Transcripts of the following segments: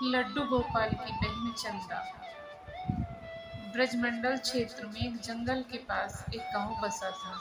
लड्डू गोपाल की बहन चंदा। ब्रजमंडल क्षेत्र में एक जंगल के पास एक गांव बसा था।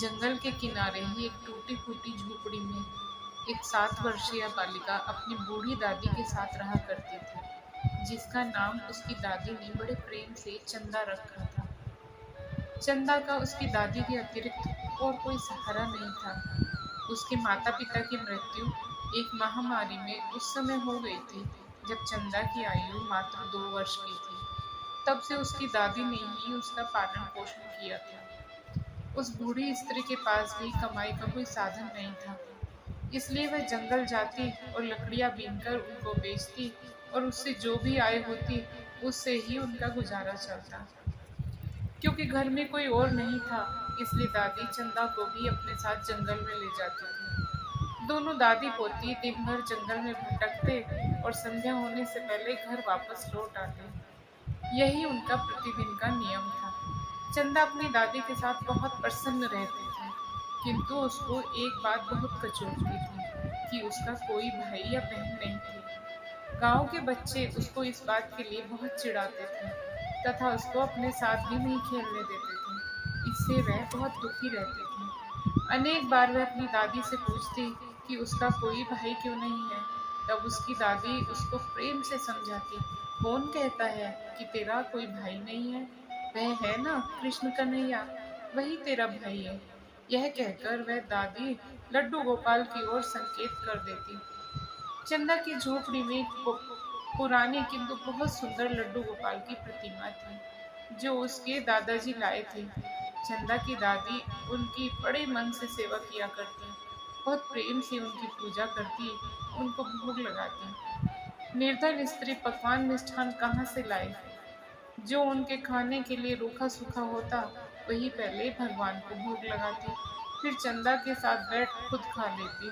जंगल के किनारे ही एक टूटी फूटी झोपड़ी में एक 7 वर्षीय बालिका अपनी बूढ़ी दादी के साथ रहा करती थी, जिसका नाम उसकी दादी ने बड़े प्रेम से चंदा रखा था। चंदा का उसकी दादी के अतिरिक्त और कोई सहारा नहीं था। उसके माता पिता की मृत्यु एक महामारी में उस समय हो गई थी जब चंदा की आयु मात्र 2 वर्ष की थी। तब से उसकी दादी ने ही उसका पालन पोषण किया था। उस बूढ़ी स्त्री के पास भी कमाई का कोई साधन नहीं था, इसलिए वह जंगल जाती और लकड़ियां बीनकर उनको बेचती और उससे जो भी आय होती उससे ही उनका गुजारा चलता। क्योंकि घर में कोई और नहीं था, इसलिए दादी चंदा को भी अपने साथ जंगल में ले जाती थी। दोनों दादी पोती दिन भर जंगल में भटकते और संध्या होने से पहले घर वापस लौट आते। यही उनका प्रतिदिन का नियम था। चंदा अपनी दादी के साथ बहुत प्रसन्न रहती थी, किंतु उसको एक बात बहुत कचोटती थी कि उसका कोई भाई या बहन नहीं थी। गांव के बच्चे उसको इस बात के लिए बहुत चिढ़ाते थे तथा उसको अपने साथ भी नहीं खेलने देते थे। इससे वह बहुत दुखी रहती थी। अनेक बार वह अपनी दादी से पूछती कि उसका कोई भाई क्यों नहीं है। तब उसकी दादी उसको प्रेम से समझाती, कौन कहता है कि तेरा कोई भाई नहीं है? वह है ना कृष्ण कन्हैया, वही तेरा भाई है। यह कहकर वह दादी लड्डू गोपाल की ओर संकेत कर देती। चंदा की झोपड़ी में एक पुरानी किंतु बहुत सुंदर लड्डू गोपाल की प्रतिमा थी, जो उसके दादाजी लाए थे। चंदा की दादी उनकी बड़े मन से सेवा किया करती, बहुत प्रेम से उनकी पूजा करती, उनको भोग लगाती। निर्धन स्त्री पकवान मिष्ठान कहाँ से लाए? जो उनके खाने के लिए रूखा सूखा होता वही पहले भगवान को भोग लगाती, फिर चंदा के साथ बैठ खुद खा लेती।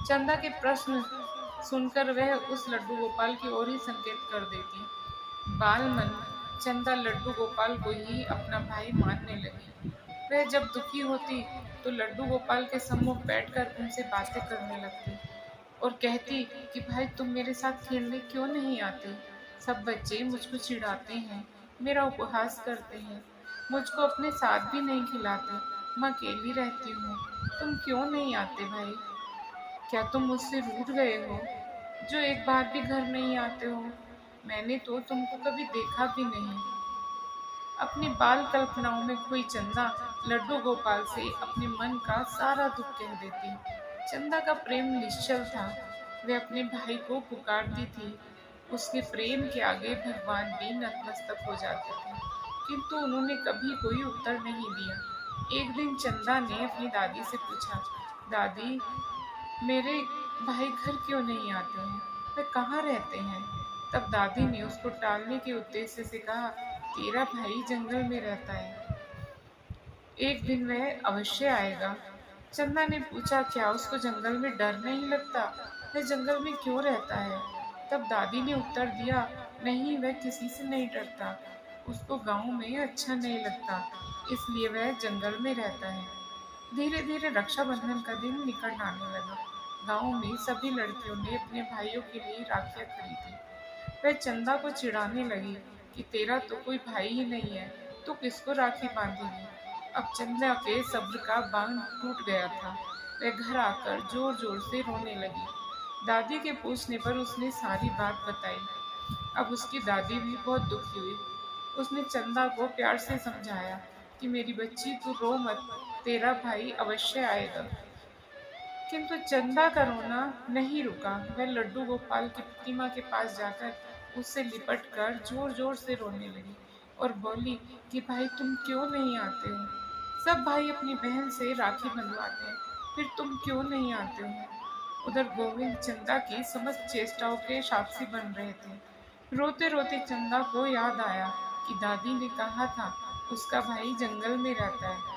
चंदा के प्रश्न सुनकर वह उस लड्डू गोपाल की ओर ही संकेत कर देती। बाल मन चंदा लड्डू गोपाल को ही अपना भाई मानने लगी। वह जब दुखी होती तो लड्डू गोपाल के सम्मुख बैठकर उनसे बातें करने लगती और कहती कि भाई तुम मेरे साथ खेलने क्यों नहीं आते? सब बच्चे मुझको चिढ़ाते हैं, मेरा उपहास करते हैं, मुझको अपने साथ भी नहीं खिलाते, मैं अकेली रहती हूँ। तुम क्यों नहीं आते भाई? क्या तुम मुझसे रूठ गए हो जो एक बार भी घर नहीं आते हो? मैंने तो तुमको कभी देखा भी नहीं। अपनी बाल कल्पनाओं में खोई चंदा लड्डू गोपाल से अपने मन का सारा दुख कह देती। चंदा का प्रेम निश्चल था, वह अपने भाई को पुकारती थी। उसके प्रेम के आगे भगवान भी नतमस्तक हो जाते थे, किंतु उन्होंने कभी कोई उत्तर नहीं दिया। एक दिन चंदा ने अपनी दादी से पूछा, दादी मेरे भाई घर क्यों नहीं आते हैं? वे कहाँ रहते हैं? तब दादी ने उसको टालने के उद्देश्य से कहा, तेरा भाई जंगल में रहता है, एक दिन वह अवश्य आएगा। चंदा ने पूछा, क्या उसको जंगल में डर नहीं लगता? वह जंगल में क्यों रहता है? तब दादी ने उत्तर दिया, नहीं वह किसी से नहीं डरता, उसको गांव में अच्छा नहीं लगता, इसलिए वह जंगल में रहता है। धीरे धीरे रक्षाबंधन का दिन निकट आने लगा। गांव में सभी लड़कियों ने अपने भाइयों के लिए राखियां खरीदी। वह चंदा को चिढ़ाने लगी कि तेरा तो कोई भाई ही नहीं है, तू किसको राखी बांधेगी? अब चंदा के सब्र का बांध टूट गया था। वह घर आकर जोर जोर से रोने लगी। दादी के पूछने पर उसने सारी बात बताई। अब उसकी दादी भी बहुत दुखी हुई। उसने चंदा को प्यार से समझाया कि मेरी बच्ची तू रो मत, तेरा भाई अवश्य आएगा। किंतु चंदा का रोना नहीं रुका। वह लड्डू गोपाल की प्रतिमा के पास जाकर उससे लिपट कर जोर जोर से रोने लगी और बोली कि भाई तुम क्यों नहीं आते हो? सब भाई अपनी बहन से राखी बंधवाते हैं, फिर तुम क्यों नहीं आते हो? उधर गोविंद चंदा की समस्त चेष्टाओं के साक्षी बन रहे थे। रोते रोते चंदा को याद आया कि दादी ने कहा था उसका भाई जंगल में रहता है।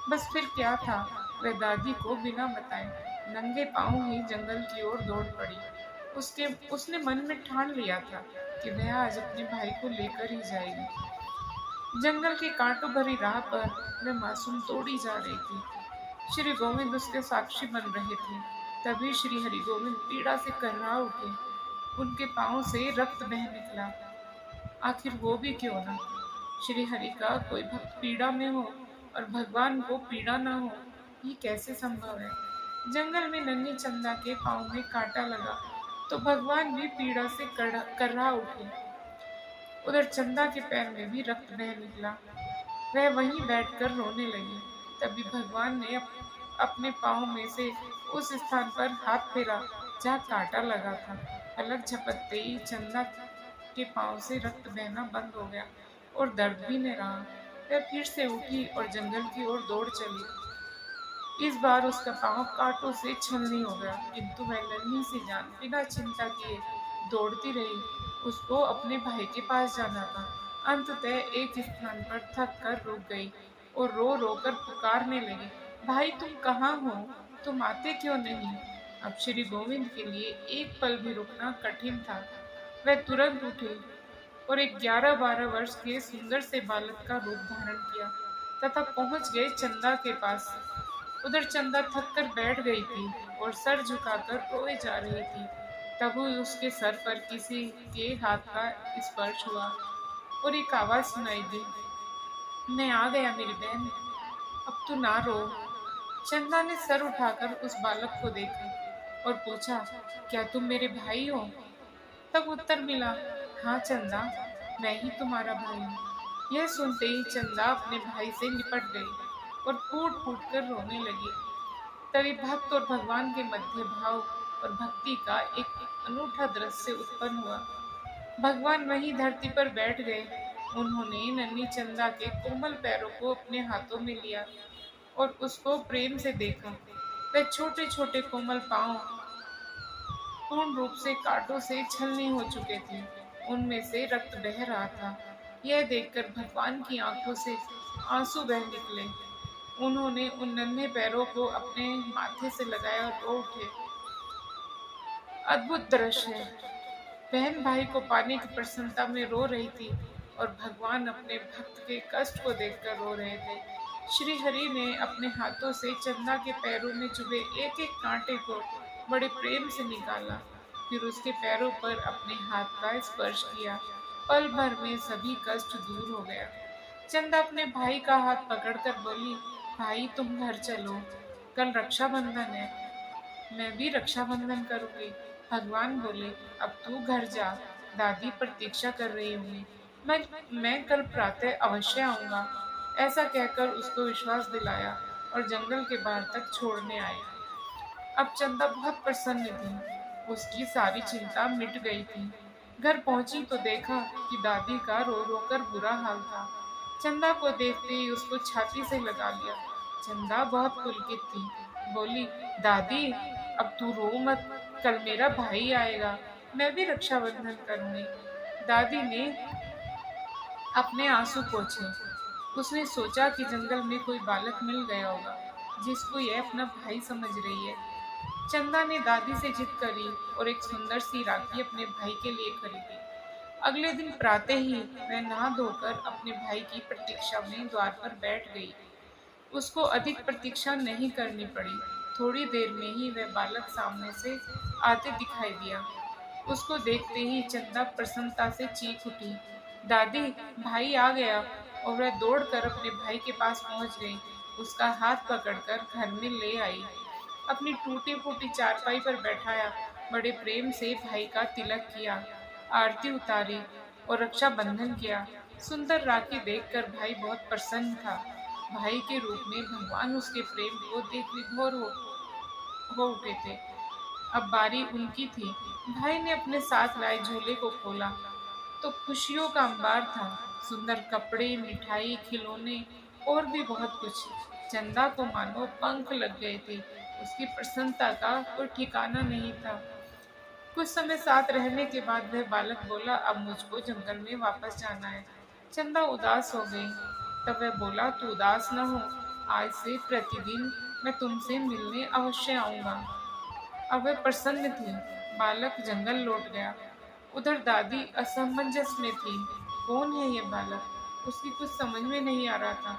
बस फिर क्या था, वह दादी को बिना बताए नंगे पांव ही जंगल की ओर दौड़ पड़ी। उसने मन में ठान लिया था कि वह आज अपने भाई को लेकर ही जाएगी। जंगल की कांटों भरी राह पर वह मासूम दौड़ी जा रही थी। श्री गोविंद उसके साक्षी बन रहे थे। तभी श्री हरि गोविंद पीड़ा से कर्रा उठे। उनके पाँव से रक्त बह निकला। आखिर वो भी क्यों ना? श्री हरि का कोई भक्त पीड़ा में हो और भगवान को पीड़ा ना हो, ये कैसे संभव है? जंगल में नन्ही चंदा के पाँव में कांटा लगा तो भगवान भी पीड़ा से कर्रा उठे। उधर चंदा के पैर में भी रक्त बह निकला। वह वहीं बैठकर रोने लगी। तभी भगवान ने अपने पाँव में से उस स्थान पर हाथ फेरा जहाँ कांटा लगा था। पलक झपकते ही चंदा के पाँव से रक्त बहना बंद हो गया और दर्द भी न रहा। वह फिर से उठी और जंगल की ओर दौड़ चली। इस बार उसका पाँव कांटों से छलनी हो गया, किंतु वह नन्ही सी जान बिना चिंता किए दौड़ती रही। उसको अपने भाई के पास जाना था। अंततः एक स्थान पर थक कर रुक गई और रो रो कर पुकारने लगी, भाई तुम कहाँ हो? तुम आते क्यों नहीं? अब श्री गोविंद के लिए एक पल भी रुकना कठिन था। वह तुरंत उठे और एक 11-12 वर्ष के सुंदर से बालक का रूप धारण किया तथा पहुंच गए चंदा के पास। उधर चंदा थक कर बैठ गई थी और सर झुकाकर रोए जा रही थी। तभी उसके सर पर किसी के हाथ का स्पर्श हुआ और एक आवाज सुनाई दी, मैं आ गया मेरी बहन, अब तू ना रो। चंदा ने सर उठाकर उस बालक को देखा और पूछा, क्या तुम मेरे भाई हो? तब उत्तर मिला, हाँ चंदा, मैं ही तुम्हारा भाई हूँ। यह सुनते ही चंदा अपने भाई से लिपट गई और फूट फूट कर रोने लगी। तभी भक्त और भगवान के मध्य भाव और भक्ति का एक अनूठा दृश्य उत्पन्न हुआ। भगवान वहीं धरती पर बैठ गए। उन्होंने नन्ही चंदा के कोमल पैरों को अपने हाथों में लिया और उसको प्रेम से देखा। वह छोटे छोटे कोमल पांव पूर्ण रूप से कांटों से छलनी हो चुके थे। उनमें से रक्त बह रहा था। यह देखकर भगवान की आंखों से आंसू बह निकले। उन्होंने उन नन्हे पैरों को अपने माथे से लगाया और रो उठे। अद्भुत दृश्य है। बहन भाई को पाने की प्रसन्नता में रो रही थी और भगवान अपने भक्त के कष्ट को देखकर रो रहे थे। श्री हरि ने अपने हाथों से चंदा के पैरों में चुभे एक एक कांटे को बड़े प्रेम से निकाला। फिर उसके पैरों पर अपने हाथ का स्पर्श किया। पल भर में सभी कष्ट दूर हो गया। चंदा अपने भाई का हाथ पकड़कर बोली, भाई तुम घर चलो, कल रक्षाबंधन है, मैं भी रक्षाबंधन करूंगी। भगवान बोले, अब तू घर जा, दादी प्रतीक्षा कर रही होंगी, मैं कल प्रातः अवश्य आऊंगा। ऐसा कहकर उसको विश्वास दिलाया और जंगल के बाहर तक छोड़ने आए। अब चंदा बहुत प्रसन्न थी। उसकी सारी चिंता मिट गई थी। घर पहुंची तो देखा कि दादी का रो रो कर बुरा हाल था। चंदा को देखते ही उसको छाती से लगा लिया। चंदा बहुत पुलकित थी। बोली, दादी अब तू रो मत, कल मेरा भाई आएगा, मैं भी रक्षाबंधन करूंगी। दादी ने अपने आंसू पोंछे। उसने सोचा कि जंगल में कोई बालक मिल गया होगा जिसको यह अपना भाई समझ रही है। चंदा ने दादी से जिद करी और एक सुंदर सी राखी अपने भाई के लिए खरीदी। अगले दिन प्रातः ही वह नहा धोकर अपने भाई की प्रतीक्षा में द्वार पर बैठ गई। उसको अधिक प्रतीक्षा नहीं करनी पड़ी। थोड़ी देर में ही वह बालक सामने से आते दिखाई दिया। उसको देखते ही चंदा प्रसन्नता से चीख उठी, दादी भाई आ गया। और वह दौड़कर अपने भाई के पास पहुंच गई। उसका हाथ पकड़कर घर में ले आई, अपनी टूटी फूटी चारपाई पर बैठाया, बड़े प्रेम से भाई का तिलक किया, आरती उतारी और रक्षाबंधन किया। सुंदर राखी देखकर भाई बहुत प्रसन्न था। भाई के रूप में भगवान उसके प्रेम को देख विभोर हो उठे थे। अब बारी उनकी थी। भाई ने अपने साथ लाए झोले को खोला तो खुशियों का अंबार था। सुंदर कपड़े, मिठाई, खिलौने और भी बहुत कुछ। चंदा को मानो पंख लग गए थे। उसकी प्रसन्नता का कोई ठिकाना नहीं था। कुछ समय साथ रहने के बाद वह बालक बोला, अब मुझको जंगल में वापस जाना है। चंदा उदास हो गई। तब वह बोला, तू उदास न हो, आज से प्रतिदिन मैं तुमसे मिलने अवश्य आऊंगा। अब वह प्रसन्न थी। बालक जंगल लौट गया। उधर दादी असमंजस में थी। कौन है ये बालक? उसकी कुछ समझ में नहीं आ रहा था।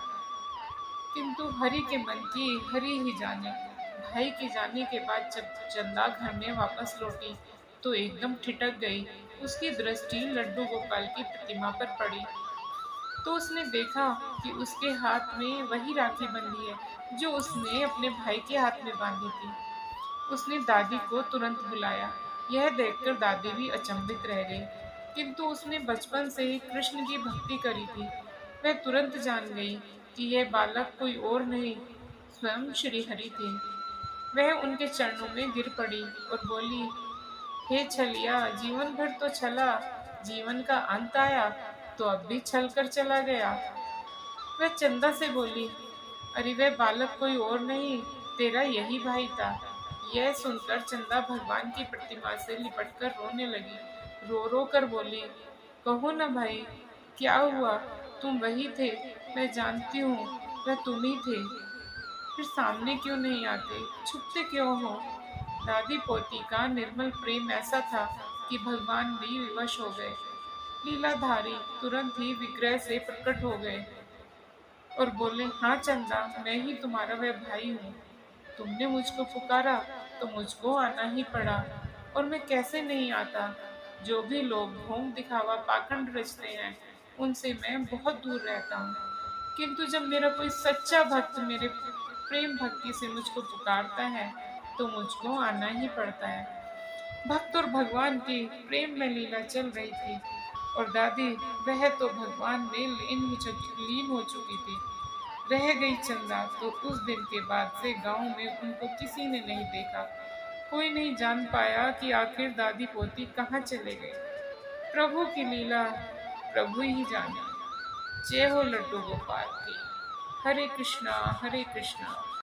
किंतु हरि के मन की हरि ही जाने। भाई के जाने के बाद जब चंदा घर में वापस लौटी तो एकदम ठिठक गई। उसकी दृष्टि लड्डू गोपाल की प्रतिमा पर पड़ी तो उसने देखा कि उसके हाथ में वही राखी बंधी है जो उसने अपने भाई के हाथ में बांधी थी। उसने दादी को तुरंत बुलाया। यह देखकर दादी भी अचंभित रह गई, किंतु उसने बचपन से ही कृष्ण की भक्ति करी थी। वह तुरंत जान गई कि यह बालक कोई और नहीं, स्वयं श्री हरि थे। वह उनके चरणों में गिर पड़ी और बोली, हे छलिया, जीवन भर तो छला, जीवन का अंत आया तो अब भी छल कर चला गया। वह चंदा से बोली, अरे वह बालक कोई और नहीं, तेरा यही भाई था। यह सुनकर चंदा भगवान की प्रतिमा से लिपटकर रोने लगी। रो रो कर बोली, कहो ना भाई, क्या हुआ? तुम वही थे, मैं जानती हूँ, वह तुम ही थे। फिर सामने क्यों नहीं आते, छुपते क्यों हो? दादी पोती का निर्मल प्रेम ऐसा था कि भगवान भी विवश हो गए। लीलाधारी तुरंत ही विग्रह से प्रकट हो गए और बोले, हाँ चंदा, मैं ही तुम्हारा वह भाई हूँ। तुमने मुझको पुकारा तो मुझको आना ही पड़ा, और मैं कैसे नहीं आता। जो भी लोग ढोंग दिखावा पाखंड रचते हैं उनसे मैं बहुत दूर रहता हूँ, किंतु जब मेरा कोई सच्चा भक्त मेरे प्रेम भक्ति से मुझको पुकारता है तो मुझको आना ही पड़ता है। भक्त और भगवान की प्रेम में लीला चल रही थी और दादी वह तो भगवान में लीन हो चुकी थी। रह गई चंदा तो उस दिन के बाद से गांव में उनको किसी ने नहीं देखा। कोई नहीं जान पाया कि आखिर दादी पोती कहाँ चले गए। प्रभु की लीला प्रभु ही जाने। जय हो लड्डू गोपाल की। हरे कृष्णा हरे कृष्णा।